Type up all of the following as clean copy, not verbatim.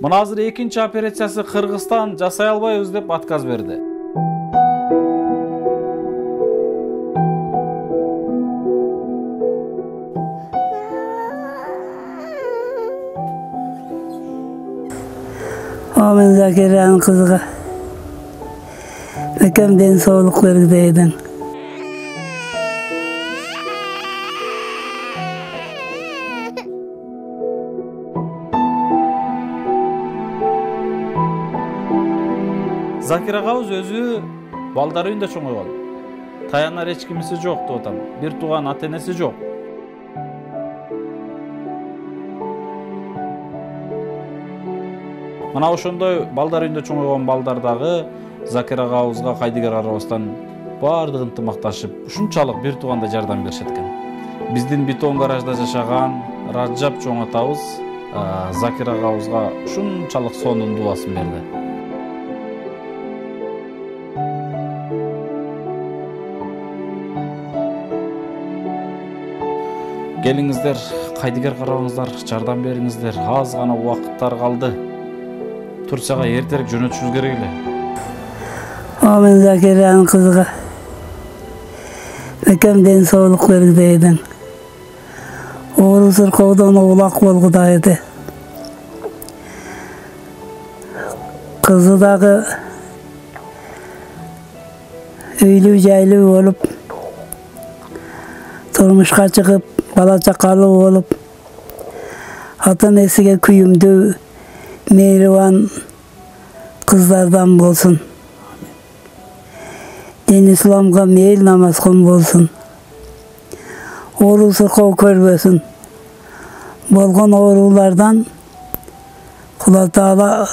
Мына азыр экинчи операциясы Кыргызстан жасай албайбыз деп отказ берди. Amin Zakira'nın kızıga. Mükemmel sağlıkları deydin. Закир агабыз өзү балдары үйүндө чоңойгон. Таянар эч кимиси жок деп атам. Бир тууган ата-энеси жок. Мына ошондой балдар үйүндө чоңойгон балдар дагы Закир агабызга кайдыгер карабастан баардыгы ынтымакташып, ушунчалык бир туугандай жардам беришет экен. Биздин бетон гаражда жашаган Раджап чоң атабыз Закир агабызга ушунчалык сонун дубасын берди. Келиңиздер, кайдыгер карабаңыздар, жардам бериңиздер. Аз гана убакыттар калды. Турцияга эртерээк жөнөтүшүбүз керек эле. Amin Zakira'nın kızıga. Mükemmel sağlıkları deydin. Oğlu sırkovdan oğlak bolgudaydı. Kızı dağı öylü jaylı olup, turmuşka çıkıp, bala çakalı olup, ata-enesiga kuyumdu, mehriban kızlardan bolsun. Din İslamga meyil namaz kılın bolsun. Oğlu sırkov körbesin. Bolgan oğrulardan Kula Taala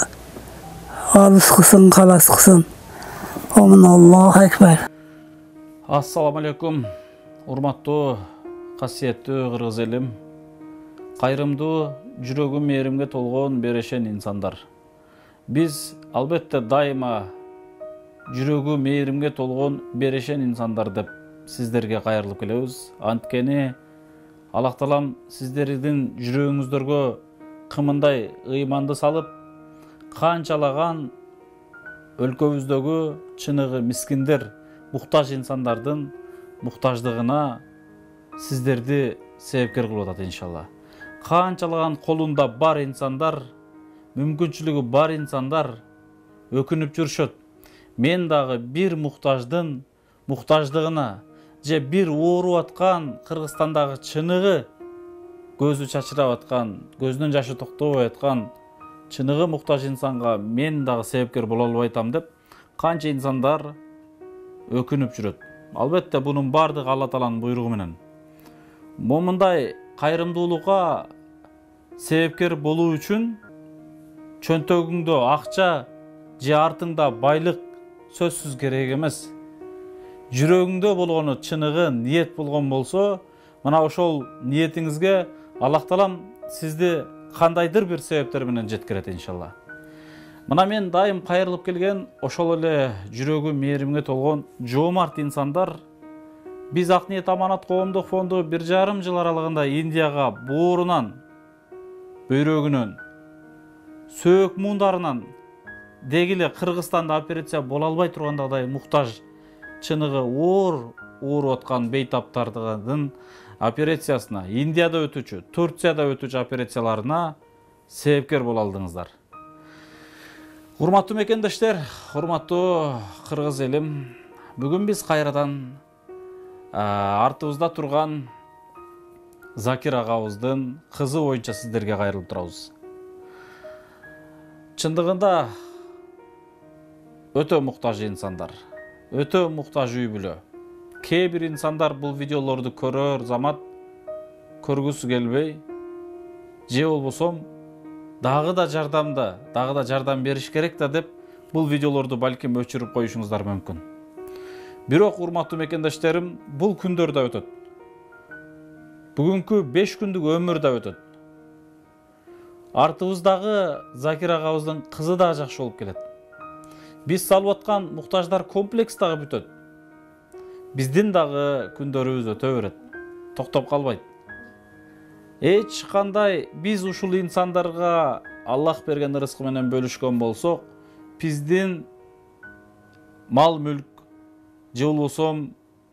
alыс kılsın, kalas kılsın. Amin Allahu Ekber. Assalamu alaikum. Урматтуу, касиеттүү кыргыз элим. Кайрымдуу, жүрөгү мээримге толгон берешен инсандар. Биз албетте дайыма жүрөгү мээримге толгон берешен инсандар деп сиздерге кайрылып келебиз. Анткени Аллах Таалам сиздердин жүрөгүңүздөргө кымындай ыйманды салып, канчалаган өлкөбүздөгү чыныгы мискиндер, муктаж инсандардын муктаждыгына сиздерди себепкер кылып атат иншалла. Канчалаган колунда бар инсандар, мүмкүнчүлүгү бар инсандар өкүнүп жүрүшөт. Мен дагы бир муктаждын муктаждыгына же бир ооруп аткан Кыргызстандагы чыныгы көзү чачырап аткан, көзүнүн жашы токтобой аткан чыныгы муктаж инсанга мен дагы себепкер боло албайтам деп канча инсандар өкүнүп жүрөт. Албетте бунун бардыгы Алла Тааланын буйругу менен. Момундай кайрымдуулукка себепкер болуу үчүн чөнтөгүңдө акча же артыңда байлык сөзсүз керек эмес. Жүрөгүңдө болгону чыныгы ниет болгон болсо, мына ошол ниетиңизге Аллах Таалам сизди кандайдыр бир себептер менен жеткирет иншалла. Мына мен дайым кайрылып келген ошол эле жүрөгү мээримге толгон жоомарт инсандар. Биз Ак Ниет Аманат коомдук фонду 1,5 жыл аралыгында Индияга боорунан, бөйрөгүнөн, сөөк муундарынан дегиле Кыргызстанда операция боло албай тургандагыдай муктаж чыныгы ооруп аткан бейтаптардын операциясына, Индияда өтүүчү, Турцияда өтүүчү операцияларына себепкер боло алдыңыздар. Урматтуу мекендештер, урматтуу кыргыз элим, бүгүн биз кайрадан артыбызда турган Закир агабыздын кызы боюнча сиздерге кайрылып турабыз. Чындыгында өтө муктаж инсандар, өтө муктаж үй бүлө. Кээ бир инсандар бул видеолорду көрөр замат көргүсү келбей, же болбосом дагы да жардам бериш керек да деп бул видеолорду балким өчүрүп коюшуңуздар мүмкүн. Бирок урматтуу мекендештерим, бул күндөр да өтөт. Бүгүнкү 5 күндүк өмүр да өтөт. Артыбыздагы Закир агабыздын кызы да жакшы болуп келет. Биз салып аткан муктаждар комплекс дагы бүтөт. Биздин дагы күндөрүбүз өтө берет. Токтоп калбайт. Эч кандай биз ушул инсандарга Аллах берген рызкы менен бөлүшкөн болсок, биздин мал мүлк же болбосо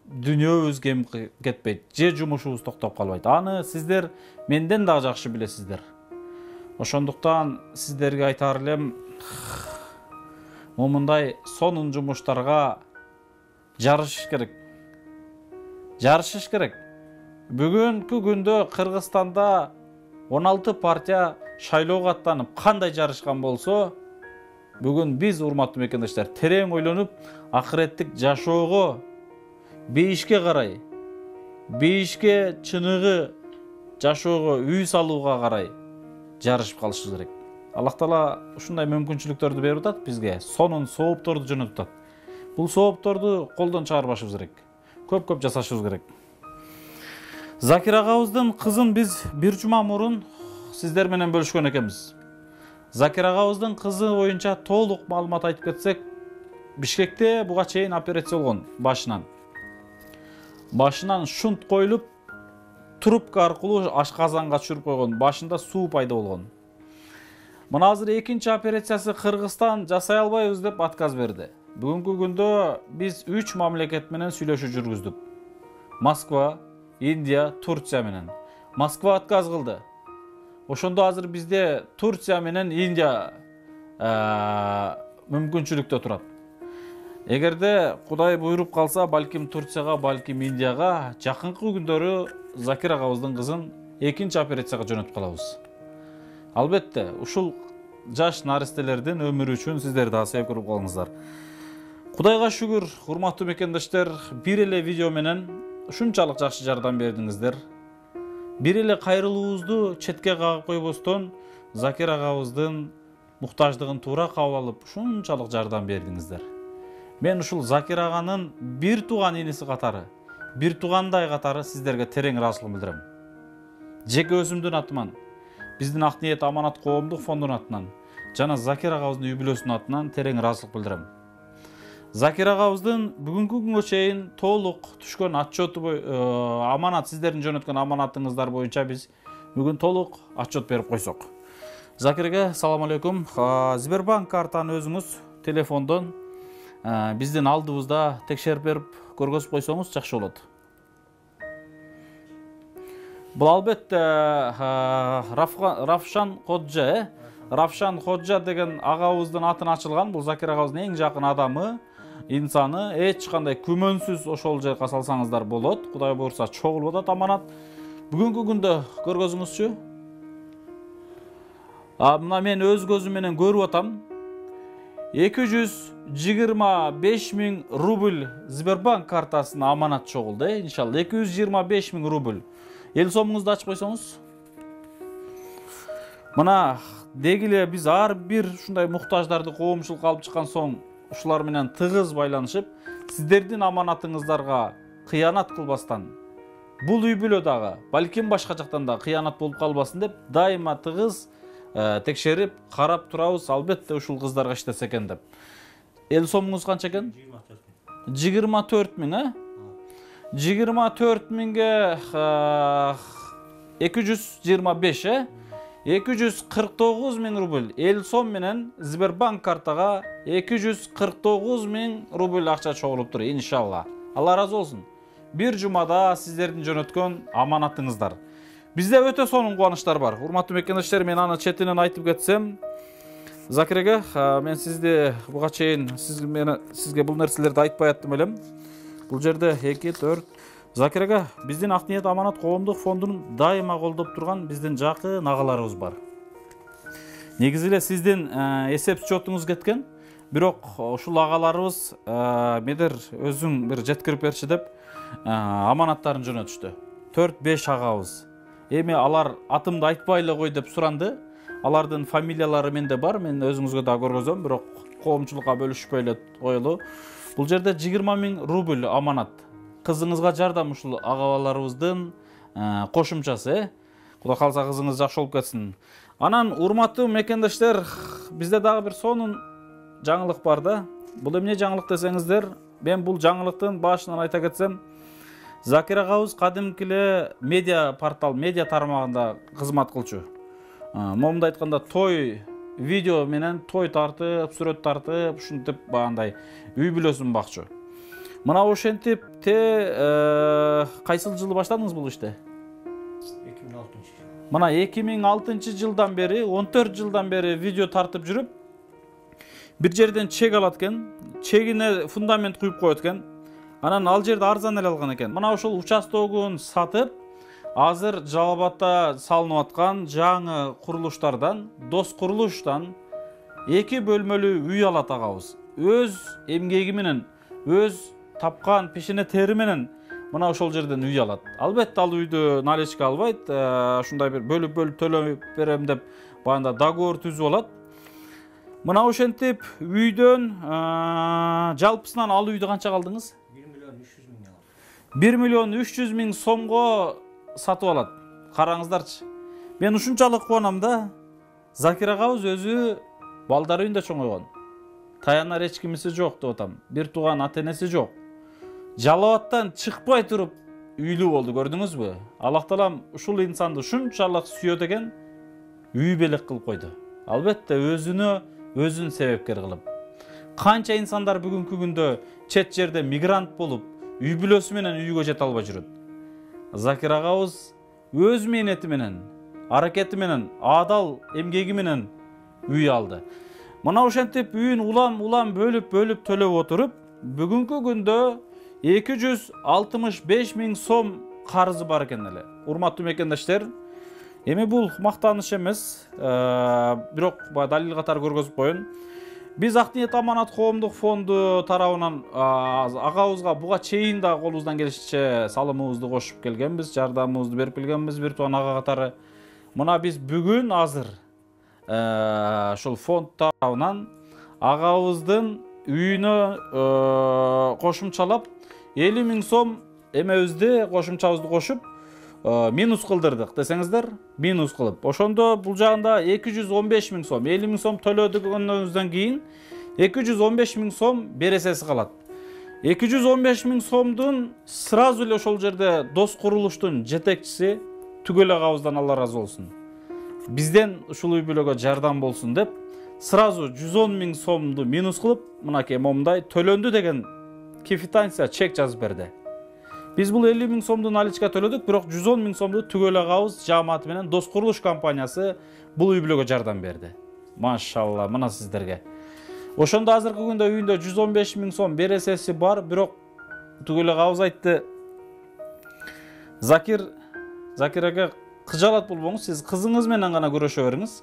дүнүйөбүз кем кетпейт, же жумушубуз токтоп калбайт. Аны сиздер менден дагы жакшы билесиздер. Ошондуктан сиздерге айтар элем, момундай сонун жумуштарга жарышыш керек. Жарышыш керек. Бүгүнкү күндө Кыргызстанда 16 партия шайлоого аттанып кандай жарышкан болсо, бүгүн биз, урматтуу мекендештер, терең ойлонуп, акыреттик жашоого, бейишке карай, бейишке чыныгы жашоого, үй салууга карай жарышып калышыбыз керек. Аллах Таала ушундай мүмкүнчүлүктөрдү берип атат бизге, сонун соопторду жөнөтүп атат. Бул соопторду колдон чыгарбашыбыз керек. Көп жасашыбыз керек. Закир агабыздын кызын биз бир жума мурун сиздер менен бөлүшкөн экенбиз. Закир агабыздын кызы боюнча толук маалымат айтып кетсек, Бишкекте буга чейин операция болгон башынан. Башынан шунт коюлуп, трубка аркылуу ашказанга түшүрүп койгон, башында суу пайда болгон. Мына азыр экинчи операциясы Кыргызстан жасай албайбыз деп отказ берди. Бүгүнкү күндө биз 3 мамлекет менен сүйлөшүү жүргүздүк. Москва, Индия, Турция менен. Москва отказ кылды. Ошондо азыр бизде Турция менен Индия мүмкүнчүлүктө турат. Эгерде Кудай буйруп калса, балким Турцияга, балким Индияга жакынкы күндөрү Закир агабыздын кызын экинчи операцияга жөнөтүп калабыз. Албетте, ушул жаш наристелердин өмүрү үчүн сиздер да себеп көрүп калыңыздар. Кудайга шүгүр, урматтуу мекендештер, бир эле видео менен ушунчалык жакшы жардам бердиңиздер. Бир эле кайрылуубузду четке кагып койбостон, Закир агабыздын муктаждыгын туура кабыл алып, ушунчалык жардам бердиңиздер. Мен ушул Закир аганын бир тууган иниси катары, бир туугандай катары сиздерге терең ыраазычылык билдирем. Жеке өзүмдүн атыман, биздин Ак Ниет Аманат коомдук фондунун атынан жана Закир агабыздын үй бүлөсүнүн атынан терең ыраазычылык билдирем. Закир агабыздын бүгүнкү күнгө чейин толук түшкөн отчету аманат, сиздердин жөнөткөн аманатыңыздар боюнча биз бүгүн толук отчет берип койсок. Закирге салам алейкум. Сбербанк картаны өзүңүз телефондон биздин алдыбызда текшерип берип көргөзүп койсоңуз жакшы болот. Бул албетте Равшан Ходжа, Равшан Ходжа деген агабыздын атына ачылган. Бул Закир агабыздын эң жакын адамы, инсаны. Эч кандай күмөнсүз ошол жерге салсаңыздар болот. Кудай буйрса чогулуп атат аманат. Бүгүнкү күндө көргөзүңүзчү. Мына мен өз көзүм менен көрүп атам. 225 000 рубль Сбербанк картасына аманат чогулду, иншалла. 225 000 рубль. Эл сомуңузду ачып койсоңуз. Мына дегиле биз ар бир ушундай муктаждарды коомчулукка алып чыккан соң ушулар менен тыгыз байланышып, сиздердин аманатыңыздарга кыянат кылбастан, бул үй бүлө дагы, балким башка жактан да кыянат болуп калбасын деп, дайыма тыгыз текшерип, карап турабыз. Албетте ушул кыздарга иштесе экен деп. Эл сомуңуз канча экен? 24 000, 24 000ге 225, 249 000 рубль. Эл сом менен Сбербанк картага 249 000 рубль акча чогулуптур, иншалла. Алла разы болсун. Бир жумада сиздердин жөнөткөн аманатыңыздар. Бизде өтө сонун кубанычтар бар. Урматтуу мекендештер, мен аны четинен айтып кетсем, Закирге, мен сизди буга чейин сизге бул нерселерди айтпай аттым элем. Бул жерде 2-4 Закирге биздин Ак Ниет Аманат коомдук фондунун дайыма колдоп турган биздин жакын агаларыбыз бар. Негизи эле сиздин эсеп счетуңуз кеткен, бирок ушул агаларыбыз медер өзүң бир жеткирип берчи деп аманаттарын жөнөтүштү. 4-5 агабыз. Эми алар атымды айтпай эле кой деп суранды. Алардын фамилиялары менде бар, мен өзүңүзгө да көргөзөм, бирок коомчулукка бөлүшпөй эле коелу. Бул жерде 20 000 рубль аманат. Кызыңызга жардам ушул агабаларыбыздын кошумчасы. Кудай калса кызыңыз жакшы болуп кетсин. Анан урматтуу мекендештер, бизде дагы бир сонун жаңылык бар да. Бул эмне жаңылык десеңиздер, мен бул жаңылыктын башынан айта кетсем, Закир агабыз кадимкиле медиа портал, медиа тармагында кызмат кылчу. Момундай айтканда той видео менен той тартып, сүрөт тартып, ушинтип багандай үй бүлөсүн бакчу. Мына ошентип кайсыл жылы баштадыңыз бул иште? 2006 жыл. Мына 2006 жылдан бери, 14 жылдан бери видео тартып жүрүп, бир жерден чек алат экен, чегине фундамент куюп коет экен. Анан ал жерде арзан эле алган экен. Мына ошол участогун сатып, азыр Жалал Абадта салынып аткан жаңы курулуштардан, Дос курулуштан 2 бөлмөлүү үй алат агабыз. Өз эмгеги менен, өз тапкан пешене тери менен мына ошол жерден үй алат. Албетте ал үйдү наличке албайт, ушундай бир бөлүп төлөп берем деп баягында договор түзүп алат. Мына ошентип үйдөн жалпысынан ал үйдү канча алдыңыз? 1 миллион 300 миң сомго сатып алат. Караңыздарчы. Мен ушунчалык кубанам да. Закир агабыз өзү балдар үйүндө чоңойгон. Таянар эч кимиси жок деп атам. Бир тууган ата-энеси жок. Жалал Абадтан чыкпай туруп үйлүү болду, көрдүңүзбү? Аллах таалам ушул инсанды ушунчалык сүйөт экен, үй белек кылып койду. Албетте өзүн себепкер кылып. Канча инсандар бүгүнкү күндө чет жерде мигрант болуп, үй бүлөсү менен үйгө жете албай жүрөт. Закир агабыз өз мээнети менен, аракети менен, адал эмгеги менен үй алды. Мына ошентип үйүн улам бөлүп төлөп отуруп, бүгүнкү күндө 265 миң сом карызы бар экен эле. Урматтуу мекендештер, эми бул мактаныш эмес, бирок далил катары көргөзүп коеюн. Биз Ак ниет аманат коомдук фонду тарабынан агабызга буга чейин да колубуздан келишинче салымыбызды кошуп келгенбиз, жардамыбызды берип келгенбиз бир тууган ага катары. Мына биз бүгүн азыр ошол фонд тарабынан агабыздын үйүнө кошумчалап 50 миң сом эмебизди кошумчабызды кошуп минус кылдырдык десеңиздер, минус кылып. Ошондо бул жагында 215 миң сом, 50 миң сом төлөдүгөндөн кийин 215 миң сом бересеси калат. 215 миң сомдун сразу эле ошол жерде Дос курулуштун жетекчиси түгөл агабыздан Алла разы болсун, бизден ушул үй бүлөгө жардам болсун деп сразу 110 миң сомду минус кылып, мынакей момундай төлөндү деген квитанция, чек жазып берди. Биз бул 50 миң сомду наличке төлөдүк, бирок 110 миң сомду түгөл агабыз жааматы менен Дос курулуш компаниясы бул үй бүлөгө жардам берди. Машалла, мына сиздерге. Ошондо азыркы күндө үйүндө 115 миң сом бересеси бар, бирок түгөл агабыз айтты: Закир ака, кыжалат болбоңуз, сиз кызыңыз менен гана көрөшө бериңиз.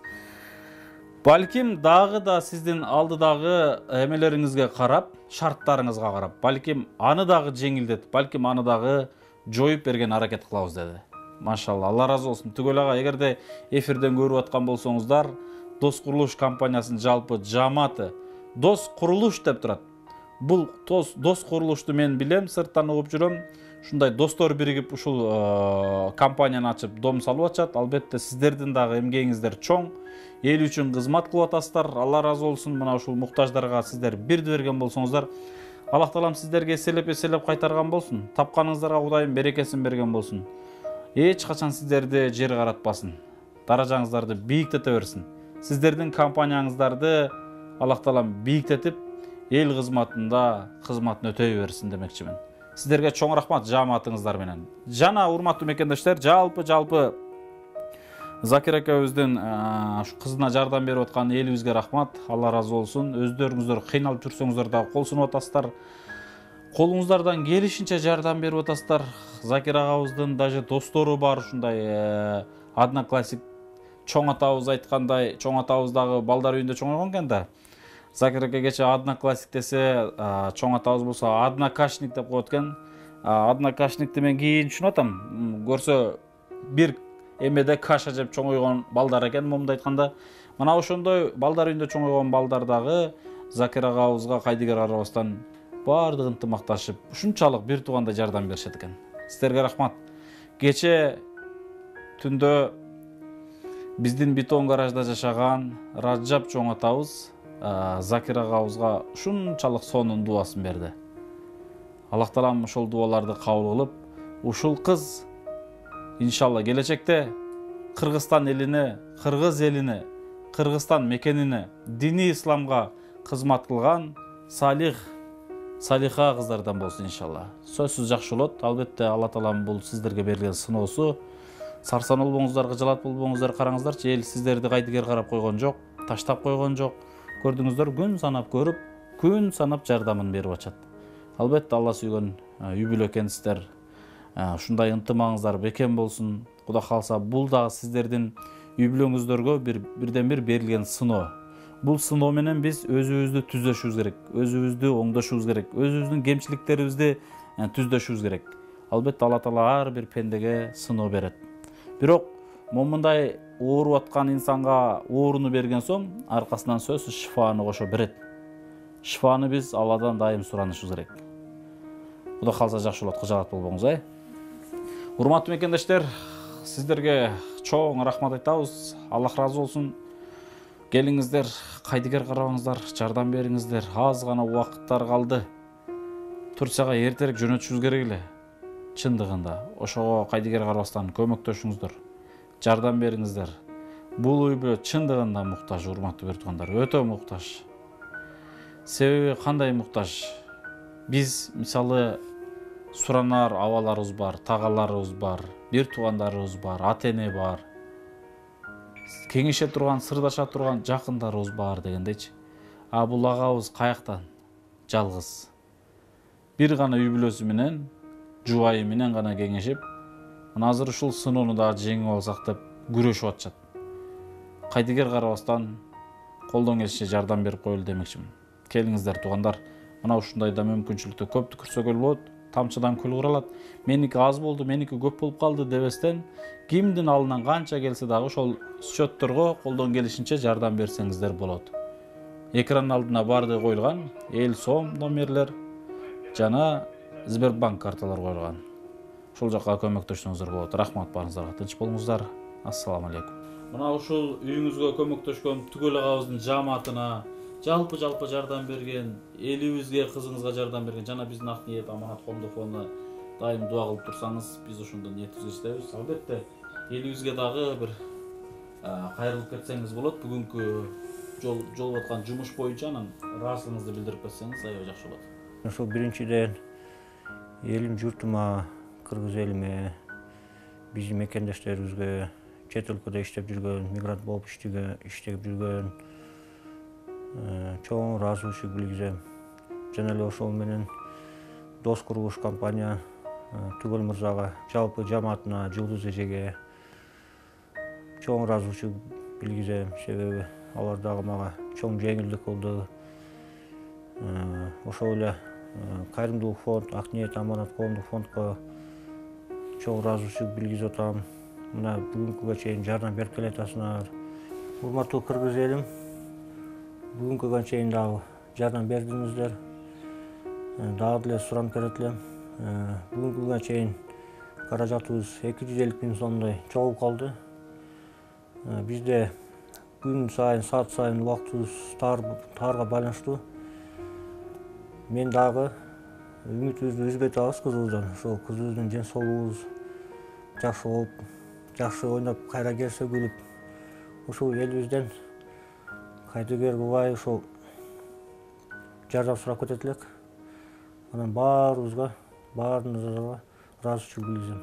Балким дагы да сиздин алдыдагы эмелериңизге карап, шарттарыңызга карап, балким аны дагы жеңилдетип, балким аны дагы жоюп берген аракет кылабыз деди. Машалла, Алла разы болсун. Түгөл ага, эгерде эфирден көрүп аткан болсоңуздар, Дос курулуш компаниясынын жалпы жааматы Дос курулуш деп турат. Бул Дос курулушту мен билем, сырттан угуп жүрөм. Ушундай достор биригип ушул компанияны ачып, дом салып атышат. Албетте сиздердин дагы эмгегиңиздер чоң. Эл үчүн кызмат кылып атасыздар. Алла разы болсун. Мына ушул муктаждарга сиздер бирди берген болсоңуздар, Аллах таалам сиздерге эселеп кайтарган болсун. Тапканыңыздарга Кудайым берекесин берген болсун. Эч качан сиздерди жер каратпасын. Даражаңыздарды бийиктете берсин. Сиздердин компанияңыздарды Аллах таалам бийиктетип, эл кызматында кызматын өтөй берсин демекчимин. Сиздерге чоң рахмат жааматыңыздар менен. Жана урматтуу мекендештер, жалпы Закир акабыздын кызына жардам берип аткан элибизге рахмат. Алла разы болсун. Өздөрүңүздөр кыйналып жүрсөңүздөр дагы кол сунуп атасыздар. Колуңуздардан келишинче жардам берип атасыздар. Закир агабыздын даже достору бар, ушундай одноклассник. Чоң атабыз айткандай, чоң атабыз дагы балдар үйүндө чоңойгон экен да. Закир ака кече одноклассник десе, чоң атабыз болсо однокашник деп коет экен. Однокашникти мен кийин түшүнүп атам. Көрсө бир эмеде каша жеп чоңойгон балдар экен, момундай айтканда. Мына ошондой балдар үйүндө чоңойгон балдар дагы Закир агабызга кайдыгер карабастан баардык ынтымакташып, ушунчалык бир туугандай жардам беришет экен. Сиздерге рахмат. Кече түндө биздин бетон гаражда жашаган Раджап чоң атабыз Закир агабызга ушунчалык сонун дуасын берди. Аллах таалам ушул дуаларды кабыл кылып, ушул кыз иншалла келечекте Кыргызстан элине, кыргыз элине, Кыргызстан мекенине, дини исламга кызмат кылган салиха кыздардан болсун иншалла. Сөзсүз жакшы болот. Албетте Алла Таалам бул сиздерге берилген сыноосу. Сарсан болбоңуздар, кыжалат болбоңуздар, караңыздарчы, эл сиздерди кайдыгер карап койгон жок, таштап койгон жок. Көрдүңүздөр, күн санап көрүп, күн санап жардамын берип атат. Албетте Алла сүйгөн үй бүлө экенсиздер. Ушундай ынтымагыңыздар бекем болсун. Кудай кааласа, бул дагы сиздердин үй бүлөңүздөргө бирден бир берилген сыноо. Бул сыноо менен биз өзүбүздү түзөшүбүз керек, өзүбүздү оңдошубуз керек, өзүбүздүн кемчиликтерибизди түздөшүбүз керек. Албетте Алла Таала ар бир пендеге сыноо берет. Бирок момундай ооруп аткан инсанга ооруну берген соң, аркасынан сөзсүз шифаны кошо берет. Шифаны биз Алладан дайым суранышыбыз керек. Кудай кааласа жакшы болот, кыжалат болбоңуз, Урматтуу мекендештер, сиздерге чоң рахмат айтабыз. Аллах разы болсун. Келиңиздер, кайдыгер карабаңыздар, жардам бериңиздер. Аз гана убакыттар калды. Турцияга эртерээк жөнөтүшүбүз керек эле. Чындыгында ошого кайдыгер карабастан көмөктөшүңүздөр. Жардам бериңиздер. Бул үй бүлө чындыгында муктаж, урматтуу бертугандар, өтө муктаж. Себеби кандай муктаж? Биз мисалы суранар абаларыбыз бар, тагаларыбыз бар, бир туугандарыбыз бар, ата-эне бар. Кеңеше турган, сырдаша турган жакындарыбыз бар дегендейчи. Бул агабыз каяктан? Жалгыз. Бир гана үй бүлөсү менен, жубайы менен гана кеңешип, азыр ушул сыноону дагы жеңип алсак деп күрөшүп атышат. Кайдыгер карабастан колдон келишинче жардам берип коелу демекчимин. Келиңиздер туугандар, мына ушундайда мүмкүнчүлүктө көптү көрсөгөл болот. Тамчыдан күл куралат. Меники аз болду, меники көп болуп калды дебестен, кимдин алынан канча келсе дагы ошол счетторго колдон келишинче жардам берсеңиздер болот. Экран алдына бардыгы коюлган, эл сом номерлер жана Сбербанк карталар коюлган. Ошол жакка көмөктөшсөңүздөр болот. Рахмат барыңыздарга. Тынч болуңуздар. Ассаламу алейкум. Мына ушул үйүңүзгө көмөктөшкөн түгөл агабыздын жамаатына жалпы жардам берген, элибизге, кызыңызга жардам берген, жана биздин ак ниет Аманат коомдук фонду дайым дуа кылып турсаңыз, биз ошондо ниетибизге жетебиз. Албетте, элибизге дагы бир кайрылып кетсеңиз болот. Бүгүнкү жолуп аткан жумуш боюнча анан ыраазычылыгыңызды билдирип кетсеңиз аябай жакшы болот. Ошо биринчиден элим журтума, кыргыз элиме, биздин мекендештерибизге, чет өлкөдө иштеп жүргөн, мигрант болуп иштеп жүргөн чоң ыраазычылык билгизем. Жана эле ошол менен дос курулуш компания Түгөл мырзага, жалпы жамаатына, Жулдуз эжеге чоң ыраазычылык билгизем. Себеби алар дагы мага чоң жеңилдик болду. Ошол эле Кайрымдуулук фонд, Ак ниет Аманат коомдук фондко чоң ыраазычылык билгизип атам. Мына бүгүнкүгө чейин жардам берип келатасыңар. Урматтуу кыргыз элим, бүгүнкүгө чейин дагы жардам бердиңиздер. Дагы деле суранып берет элем. Бүгүнкүгө чейин каражатыбыз 250 000 сомдой чогулуп калды. Бизде күн сайын, саат сайын убактыбыз таарга байланыштуу. Мен дагы үмүтүбүздү үзбөй атабыз кызыбыздан. Ошол кызыбыздын ден соолугубуз жакшы болуп, жакшы ойноп, кайра келсе күлүп, ушул элибизден кайдыгер кылбай ошол жардам сурап кетет элек. Анан баарыбызга, баарыңызга ыраазычылык билгизем.